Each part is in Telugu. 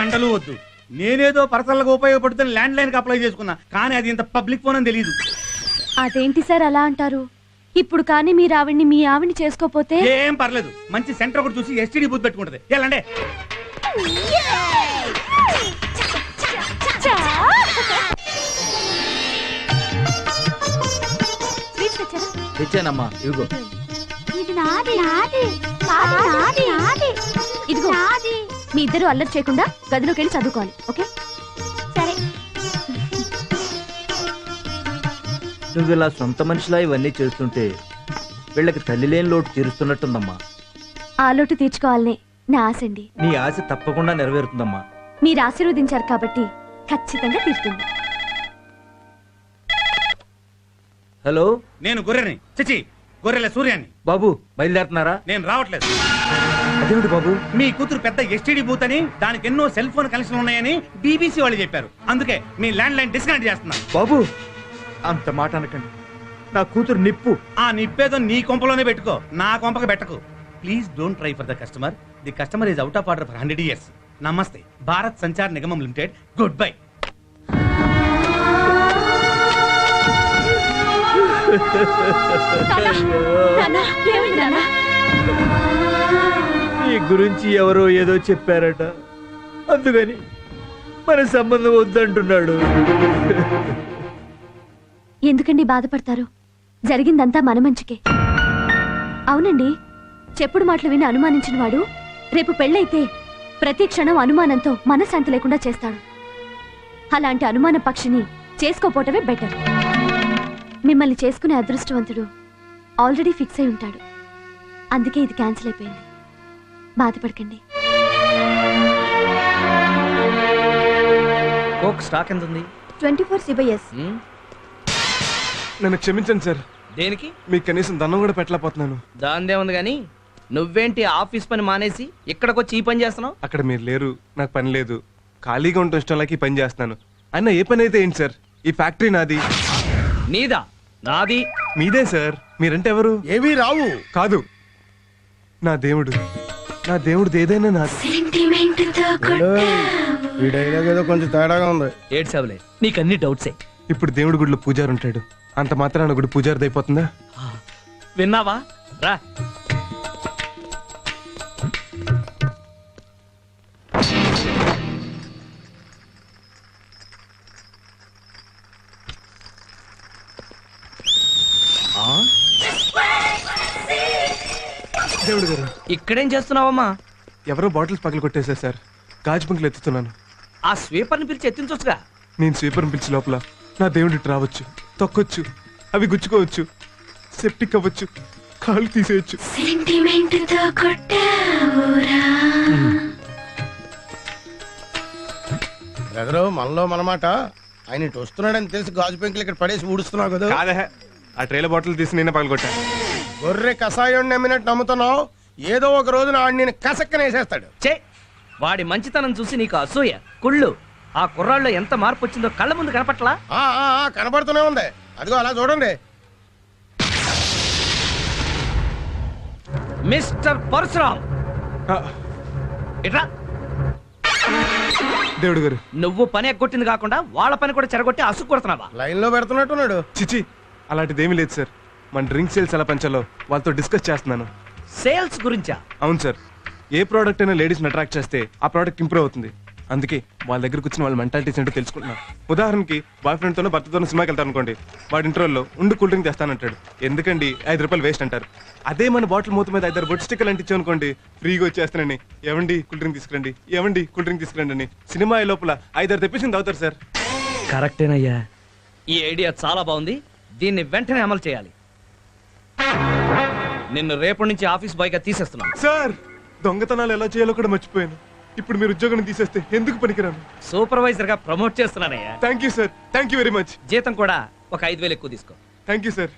దండలు వద్దు. నేనేదో పర్సనల్ గా ఉపయోగపడుతున్న ల్యాండ్ లైన్ కి అప్లై చేసుకున్నా, కానీ అది ఇంత పబ్లిక్ ఫోన్ అని తెలియదు. అదేంటి సార్ అలా అంటారు? ఇప్పుడు కానీ మీరు ఆవిడ్ని మీ ఆవిడ్ని చేసుకోపోతే ఏం పర్లేదు, మంచి సెంటర్ ఒకటి చూసి ఎస్టీడీ బూత్ పెట్టుకుంటది. వెళ్ళండి. తెచ్చానమ్మా, ఇదిగో. ఇదిగో మీ ఇద్దరు అల్లరి చేయకుండా గదిలోకి వెళ్ళి చదువుకోవాలి. ఓకే సరే. నువ్వు ఇలా సొంత మనిషిలా ఇవన్నీ చేస్తుంటే వీళ్ళకి తల్లి లేని లోటు తీరుస్తున్నట్టుందమ్మా. ఆ లోటు తీర్చుకోవాలనే నా ఆశ అండి. నీ ఆశ తప్పకుండా నెరవేరుతుందమ్మా. మీరు ఆశీర్వదించారు కాబట్టి ఖచ్చితంగా తీరుతుంది. హలో, నేను గొర్రెని, చిచి గొర్రెల సూర్యాన్ని. బాబు బయలుదేరుతున్నారా? నేను రావట్లేదు. అదేమిటి బాబు? మీ కూతురు పెద్ద ఎస్టీడీ బూత్ అని, దానికి ఎన్నో సెల్ ఫోన్ కనెక్షన్ ఉన్నాయని బీబీసీ వాళ్ళు చెప్పారు. అందుకే మీ ల్యాండ్ లైన్ డిస్కనెక్ట్ చేస్తున్నా. బాబు అంత మాట అనకండి, నా కూతురు నిప్పు. ఆ నిప్పేదో నీ కొంపలోనే పెట్టుకో, నా కొంపకి పెట్టకు. Please don't try for the customer. The customer is out of order for 100 years. నమస్తే. భారత్ సంచార్ నిగమం లిమిటెడ్. Good bye. నీ గురించి ఎవరో ఏదో చెప్పారట, అందుకని మన సంబంధం వద్దంటున్నాడు. ఎందుకండి బాధపడతారు? జరిగిందంతా మన మంచికే. అవునండి, చెప్పుడు మాటలు విని అనుమానించిన వాడు రేపు పెళ్ళైతే ప్రతి క్షణం అనుమానంతో మనశ్శాంతి లేకుండా చేస్తాడు. అలాంటి అనుమాన పక్షిని చేసుకోపోవటమే బెటర్. మిమ్మల్ని చేసుకునే అదృష్టవంతుడు ఆల్రెడీ ఫిక్స్ అయి ఉంటాడు. అందుకే ఇది క్యాన్సిల్ అయిపోయింది. బాధపడకండి. కోక్ స్టాక్ ఎంత ఉంది? 24 CBS. నన్ను క్షమించండి సార్. దేనికి? మీకు కనీసం దండం కూడా పెట్టలేకపోతున్నాను. దాందే ఉంది గాని, నువ్వేంటి ఆఫీస్ పని మానేసి ఇక్కడికి వచ్చి ఈ పని చేస్తున్నావు? అక్కడ మీరు లేరు, నాకు పని లేదు, ఖాళీగా ఉండటం ఇష్టం లేక ఈ పని చేస్తున్నాను. అయినా ఏ పని అయితే ఏంటి సార్? ఈ ఫ్యాక్టరీ నాది. నీదా? నాది. మీదే సార్. మీరంటే ఎవరు? ఏమీ రావు. కాదు, నా దేవుడు. నా దేవుడు ఏదైనా నాది. ఈ డైలాగ్ ఏదో కొంచెం తేడాగా ఉంది. ఏడ్చావులే, నీకన్ని డౌట్సే. ఇప్పుడు దేవుడి గుడిలో పూజారి ఉంటాడు, అంత మాత్రాన గుడి పూజారిది అయిపోతుందా? విన్నావా? రా. దేవుడు గారు, ఇక్కడేం చేస్తున్నావమ్మా? ఎవరో బాటిల్స్ పగలు కొట్టేశారు సార్. గాజు బంకులు ఎత్తుతున్నాను. ఆ స్వీపర్ని పిలిచి ఎత్తించొచ్చుగా. నేను స్వీపర్ని పిలిచి లోపల నా దేవుడి రావచ్చు, తొక్కొచ్చు, అవి గుచ్చుకోవచ్చు, సెప్టిక్ అవ్వచ్చు, కాళ్ళు తీసేయచ్చు. బ్రదరు, మనలో మనమాట. ఆయన ఇటు వస్తున్నాడని తెలిసి గాజు పెంకులు ఇక్కడ పడేసి ఊడుస్తున్నావు కదా. కాదే, ఆ ట్రేల బాటిల్ తీసి నేనే పగలగొట్టాను. గొర్రె కషాయం నమ్మినట్టు నమ్ముతున్నావు. ఏదో ఒక రోజున ఆడు నేను కసక్కనేసేస్తాడు. చే, వాడి మంచితనం చూసి నీకు అసూయ, కుళ్ళు. ఆ కుర్రాళ్ళలో ఎంత మార్పు వచ్చిందో కళ్ళ ముందు కనపట్లా? కనబడుతూనే ఉంది. అదిగో అలా చూడండి. మిస్టర్ పరశురామ్, ఇట్రా. దేవుడు గారు, నువ్వు పని ఎగ్గొట్టింది కాకుండా వాళ్ళ పని కూడా చెరగొట్టి అసుకు కొడుతున్నావా? లైన్ లో పెడుతున్నట్టున్నాడు. చిచి, అలాంటిదేమీ లేదు సార్. మన డ్రింక్ సేల్స్ ఎలా పెంచాలో వాళ్ళతో డిస్కస్ చేస్తున్నాను. సేల్స్ గురించా? అవును సార్. ఏ ప్రోడక్ట్ అయినా లేడీస్ని అట్రాక్ట్ చేస్తే ఆ ప్రోడక్ట్ ఇంప్రూవ్ అవుతుంది. అందుకే వాళ్ళ దగ్గరకు వచ్చిన వాళ్ళ మెంటాలిటీస్ ఏంటో తెలుసుకుంటున్నాను. ఉదాహరణకి బాయ్ ఫ్రెండ్తోనో భర్తతోనో సినిమాకి వెళ్తాను అనుకోండి, వాడి ఇంటర్వెల్లో ఉండి కూల్ డ్రింక్ తెస్తానంటాడు. ఎందుకండి, 5 రూపాయలు వేస్ట్ అంటారు. అదే మన బాటిల్ మూత మీద 5 బొట్టు స్టిక్కర్లు అంటించాం అనుకోండి, ఫ్రీగా వచ్చేస్తానని, ఎవండి కూల్ డ్రింక్ తీసుకురండి, ఎవండి కూల్ డ్రింక్ తీసుకురండి అని సినిమా లోపల 5-6 తెప్పించింది అవుతారు సార్. కరెక్టేనయ్యా, ఈ ఐడియా చాలా బాగుంది. దీన్ని వెంటనే అమలు చేయాలి. నిన్ను రేపటి నుంచి ఆఫీస్ బాయ్ గా తీసేస్తున్నాను. సార్, దొంగతనాలు ఎలా చేయాలో కూడా మర్చిపోయాను. ఇప్పుడు మీరు ఉద్యోగం తీసేస్తే ఎందుకు పనికిరాను? సూపర్వైజర్ గా ప్రమోట్ చేస్తున్నానయ్యా. Thank you sir, thank you very much. జీతం కూడా ఒక 5,000 ఎక్కువ తీసుకో. Thank you sir.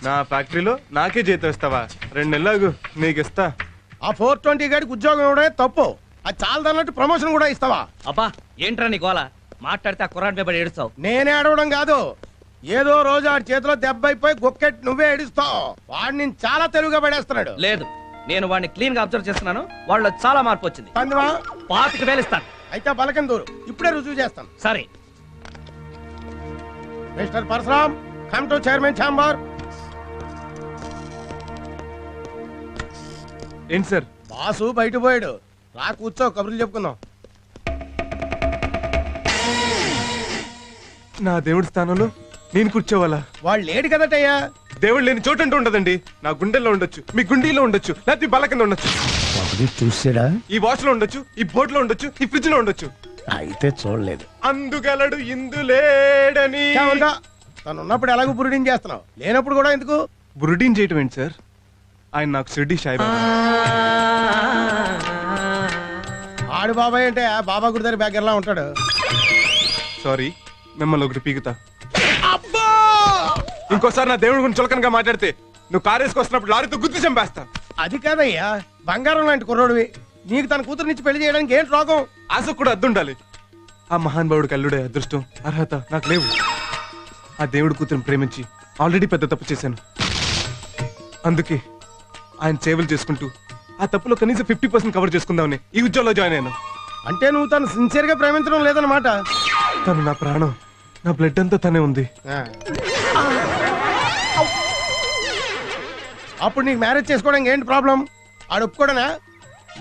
నా ఫ్యాక్టరీలో నాకే జీతం ఇస్తావా? 2 నెలలు నీకు ఇస్తా. ఆ 420 గాడికి ఉద్యోగం ఇవ్వడమే తప్పు. అది చాలదన్నట్టు ప్రమోషన్ కూడా ఇస్తావా? అబ్బా, ఏంట్రా నీ గోల? మాట్లాడితే ఆ కుర్రాడి మీద ఏడుస్తావు. నేనే అడవడం కాదు, ఏదో రోజు ఆడి చేతిలో దెబ్బ అయిపోయి గుక్కెట్ నువ్వే ఏడుస్తావు. వాడు నేను చాలా తెలుగుగా పడేస్తున్నాడు. లేదు, నేను వాడిని క్లీన్ గా అబ్జర్వ్ చేస్తున్నాను. వాళ్ళలో చాలా మార్పు వచ్చింది. పందిమా 25,000 ఇస్తాను. అయితే బలకం దూరు, ఇప్పుడే రుజువు చేస్తాను. సరే. Mister Parashuram, come to chairman chamber. ఏంటి సార్? బాసు బయట పోయాడు, రా కూర్చో, కబుర్లు చెప్పుకుందాం. నా దేవుడి స్థానంలో నేను కూర్చోవాలా? వాళ్ళు లేడు కదటయ్యా. దేవుడు లేని చోటు అంటూ ఉండదండి. నా గుండెల్లో ఉండొచ్చు, మీ గుండీలో ఉండొచ్చు, లేకపోతే ఈ బల్ల కింద ఉండొచ్చు, చూసాడా? ఈ వాచ్ లో ఉండొచ్చు, ఈ బోట్ లో ఉండొచ్చు, ఈ ఫ్రిడ్జ్ లో ఉండొచ్చు. అయితే చూడలేదు. అందుగలడు ఇందులేడని. తను ఉన్నప్పుడు ఎలాగో బురుడిని చేస్తున్నావు, లేనప్పుడు కూడా ఎందుకు? బురుడీన్ చేయటం ఏంటి సార్? ఆయన నాకు షిర్డీ సాయిబాబా. ఆడు బాబాయ్ అంటే ఆ బాబా గుడి దగ్గర బ్యాగర్లా ఉంటాడు. సారీ, మిమ్మల్ని ఒకటి పీకుతా. ఇంకోసారి నా దేవుడి గురించి చులకనగా మాట్లాడితే నువ్వు కారు వేసుకొస్తున్నప్పుడు లారీతో గుర్తు చంపేస్తా. అది కాదయ్యా, బంగారం లాంటి కుర్రోడివి, నీకు తన కూతురునిచ్చి పెళ్లి చేయడానికి ఏంటి రోగం? ఆశ కూడా అద్దుండాలి. ఆ మహానుభావుడికి అల్లుడే అదృష్టం, అర్హత నాకు లేవు. ఆ దేవుడి కూతురుని ప్రేమించి ఆల్రెడీ పెద్ద తప్పు చేశాను. అందుకే ఆయన సేవలు చేసుకుంటూ ఆ తప్పులో కనీసం 50% కవర్ చేసుకుందామని ఈ ఉద్యోగంలో జాయిన్ అయ్యాను. అంటే నువ్వు తను సిన్సియర్ గా ప్రేమించడం లేదన్నమాట. తను నా ప్రాణం, నా బ్లడ్ అంతా తనే ఉంది. అప్పుడు నీకు మ్యారేజ్ చేసుకోవడానికి ఏంటి ప్రాబ్లం? ఆడు ఒప్పుకోడనా?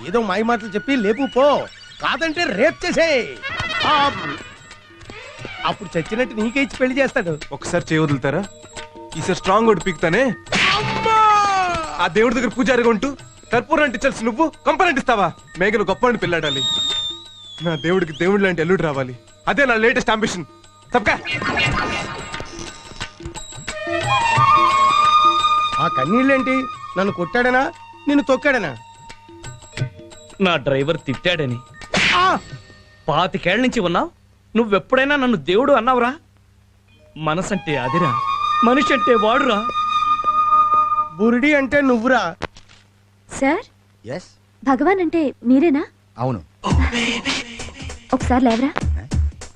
ఏదో మాయ మాటలు చెప్పి లేపు పో, కాదంటే రేప్ చేసే. అప్పుడు చచ్చినట్టు నీకే ఇచ్చి పెళ్లి చేస్తాడు. ఒకసారి చేయవదులుతారా? ఈసారి స్ట్రాంగ్ ఒకటి పీకుతానే. ఆ దేవుడి దగ్గర పూజారిగా ఉంటూ కర్పూరం అంటించాల్సి నువ్వు కంపని ఇస్తావా? మేఘలు గొప్ప అని పెళ్ళాడాలి. నా దేవుడికి దేవుడు లాంటి అల్లుడు రావాలి. అదే నా లేటెస్ట్ అంబిషన్. తప్పకా ఆ కన్నీళ్ళేంటి? నన్ను కొట్టాడనా, నిన్ను తొక్కాడనా? నా డ్రైవర్ తిట్టాడని. 25 ఏళ్ల నుంచి ఉన్నావు, నువ్వెప్పుడైనా నన్ను దేవుడు అన్నావురా? మనసంటే అదిరా, మనిషి అంటే వాడురా. బురిడి అంటే నువ్వురా. సార్, ఎస్, భగవాన్ అంటే మీరేనా? అవును. ఒకసారి లేవరా,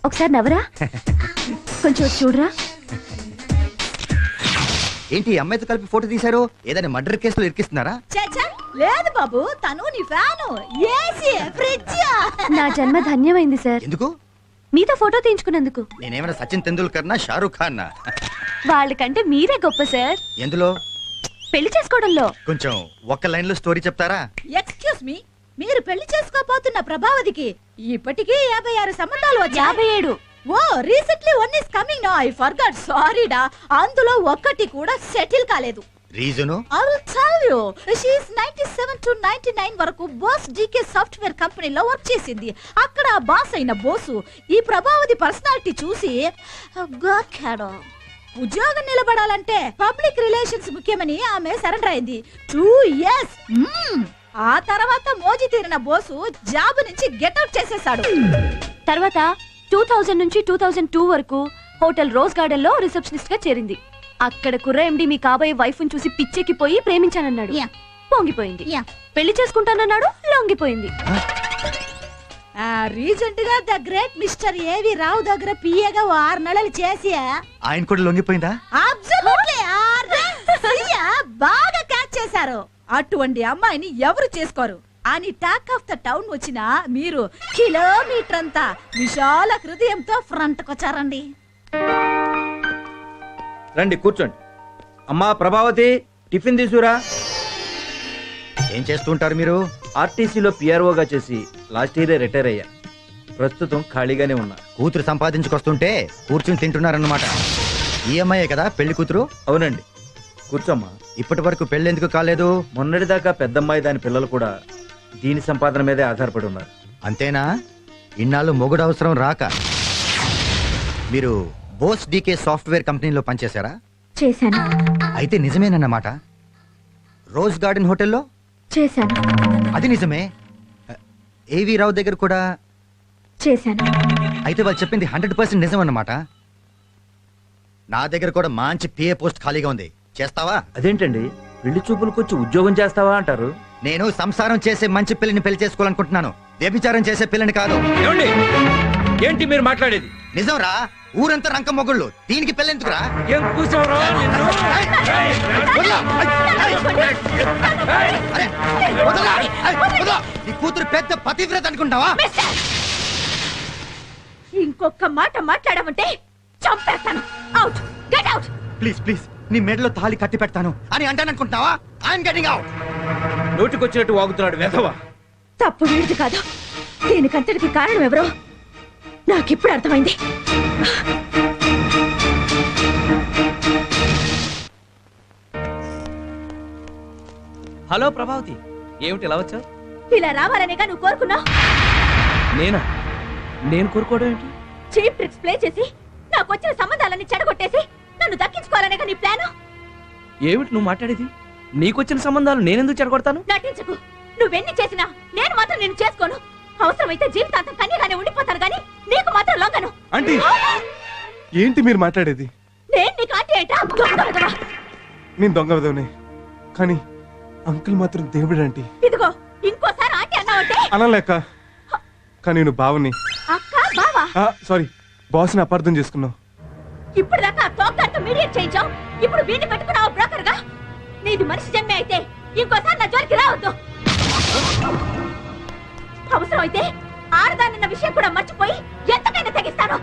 ఒకసారి నవ్వరా, కొంచెం వచ్చి చూడరా. ఏంటి అమ్మాయితో కలిపి ఫోటో తీశారు? ఏదైనా మర్డర్ కేసులో ఇరికిస్తున్నారా? లేదు బాబు, తను నీ ఫ్యాను, ఏసీ, ఫ్రిడ్జ్. నా జన్మ ధన్యమైంది సార్, ఎందుకు? మీతో ఫోటో తీయించుకున్నందుకు. నేనేమైనా సచిన్ తెందూల్కర్ నా, షారూక్ ఖాన్ నా? వాళ్ళకంటే మీరే గొప్ప సార్. ఎందులో? పెళ్లి చేసుకోవడంలో. కొంచెం ఒక్క లైన్ లో స్టోరీ చెప్తారా? ఎక్స్క్యూజ్ మీ, మీరు పెళ్లి చేసుకోబోతున్న ప్రభావతికి ఇప్పటికీ 56 సంబంధాలు వచ్చాయి. 57. ఓ, recently one is coming now. I forgot, sorry డా. అందులో ఒక్కటి కూడా సెటిల్ కాలేదు. Reason? I will tell you. She is 97 to 99 వరకు బోస్ డీకే సాఫ్ట్వేర్ కంపెనీలో వర్క్ చేసింది. అక్కడ బాస్ అయిన బోసు ఈ ప్రభావతి పర్సనాలిటీ చూసి గాకాడు. ఉద్యోగం నిలబడాలంటే పబ్లిక్ రిలేషన్స్ ముఖ్యమని ఆమె సరెండర్ అయింది. 2 years. ఆ తర్వాత మోజీ తీరిన బోసు జాబ్ నుంచి గెట్అవుట్ చేసేశాడు. తర్వాత 2000 నుంచి 2002 వరకు హోటల్ రోజ్ గార్డెన్ లో రిసెప్షనిస్ట్ గా చేరింది. అక్కడ కుర్ర ఎండి మీ కాబోయే వైఫ్ చూసి పిచ్చెక్కిపోయి ప్రేమించానన్నాడు. Yeah. పొంగిపోయింది. Yeah. పెళ్లి చేసుకుంటానన్నాడు, లొంగిపోయింది. రీసెంట్ గా ద గ్రేట్ మిస్టర్ ఏవి రావు దగ్గర పిఏగా 6 నెలలు చేసి ఆయన కూడా లొంగిపోయిందా? అబ్సల్యూట్లీ బాగా క్యాచ్ చేశారు. అటువంటి అమ్మాయిని ఎవరు చేసుకోరు అని టాక్ ఆఫ్ ద టౌన్ వచ్చిన మీరు కిలోమీటర్ అంతా విశాల హృదయంతో ఫ్రంట్ కొచ్చారండి. రండి కూర్చోండి. అమ్మా ప్రభావతి, టిఫిన్ తీసుకురా. ఏం చేస్తుంటారు మీరు? ఆర్టీసీలో పిఆర్ఓగా చేసి లాస్ట్ ఇయర్ రిటైర్ అయ్యా. ప్రస్తుతం ఖాళీగానే ఉన్నా. కూతురు సంపాదించుకొస్తుంటే కూర్చుని తింటున్నారన్నమాట. ఈ అమ్మాయే కదా పెళ్లి కూతురు? అవునండి. కూర్చోమ్మా. ఇప్పటి వరకు పెళ్లి ఎందుకు కాలేదు? మొన్నటిదాకా పెద్దమ్మాయి దాని పిల్లలు కూడా దీని సంపాదన మీదే ఆధారపడి ఉన్నారు. అంతేనా? ఇన్నాళ్ళు మొగుడు అవసరం రాక మీరు బోస్ డీకే సాఫ్ట్వేర్ కంపెనీలో పనిచేశారా? చేశాను. అయితే నిజమేనన్నమాట. రోజ్ గార్డెన్ హోటల్లో చేశాను. అది నిజమే. ఏవి రావు దగ్గర కూడా చేశాను. అయితే వాళ్ళు చెప్పింది 100% నిజం అన్నమాట. నా దగ్గర కూడా మంచి పిఏ పోస్ట్ ఖాళీగా ఉంది. చేస్తావా? అదేంటండి, పెళ్లి చూపులకు వచ్చి ఉద్యోగం చేస్తావా అంటారు? నేను సంసారం చేసే మంచి పిల్లని పెళ్లి చేసుకోవాలనుకుంటున్నాను, వ్యభిచారం చేసే పిల్లని కాదు. ఏమండి, ఏంటి మీరు మాట్లాడేది? నిజంరా, ఊరంతా రంక మొగుళ్ళు, దీనికి పెళ్ళెందుకురా? ఏం కూర్చోవరా నిన్ను? నీ కూతురు పెద్ద పతివ్రత అనుకుంటావా? ఇంకొక మాట మాట్లాడమంటే చంపేస్తాను. Out, get out. Please please, నీ మెడలో తాళి కట్టి పెడతాను అని అంటాననుకుంటున్నావా? I'm getting out. నోటికొచ్చినట్టు వాగుతున్నాడు వెధవా. తప్పు వీడిది కాదు, దీనికంతటికి కారణం ఎవరో నాకిప్పుడు అర్థమైంది. హలో ప్రభావతి, ఏమిటి ఇలా వచ్చావు? ఇలా రావాలనేగా నువ్వు కోరుకున్నావు. నేను కోరుకోవడం ఏంటి? చీప్ ట్రిక్స్ ప్లే చేసి నాకు వచ్చిన సంబంధాలన్నీ చెడగొట్టేసి నన్ను దక్కించుకోవాలనేగా నీ ప్లాను. ఏమిటి నువ్వు మాట్లాడేది? నీకొచ్చిన సంబంధాలు నేనెందుకు చెడగొడతాను? నటించకు. నువ్వెన్ని చేసినా నేను మాత్రం నేను చేసుకోను. అవసరమైతే జీవితాంతం కన్యగానే ఉండిపోతాను గానీ నీకు మాత్రం లొంగను. ఆంటీ, ఏంటి మీరు మాట్లాడేది? నేను నీకు అంటే ఏంటా? దొంగ వెధవా. నేను దొంగ విధవనే, కానీ అంకుల్ మాత్రం దేవుడు ఆంటీ. ఇదిగో ఇంకోసారి ఆంటీ అన్నావంటే అనలేక, కానీ నేను బావని. అక్క బావా. సారీ, బాస్ని అపార్థం చేసుకున్నావు. ఇప్పుడు దాకా ఆ తోకతో మీడియేట్ చేయించావు, ఇప్పుడు వీడిని పెట్టుకున్నావు బ్రోకర్ గా. నీది మనిషి జన్మే అయితే ఇంకోసారి నా జోలికి రావద్దు. అవసరం అయితే ఆడదానన్న విషయం కూడా మర్చిపోయి ఎంతకైనా తెగిస్తాను.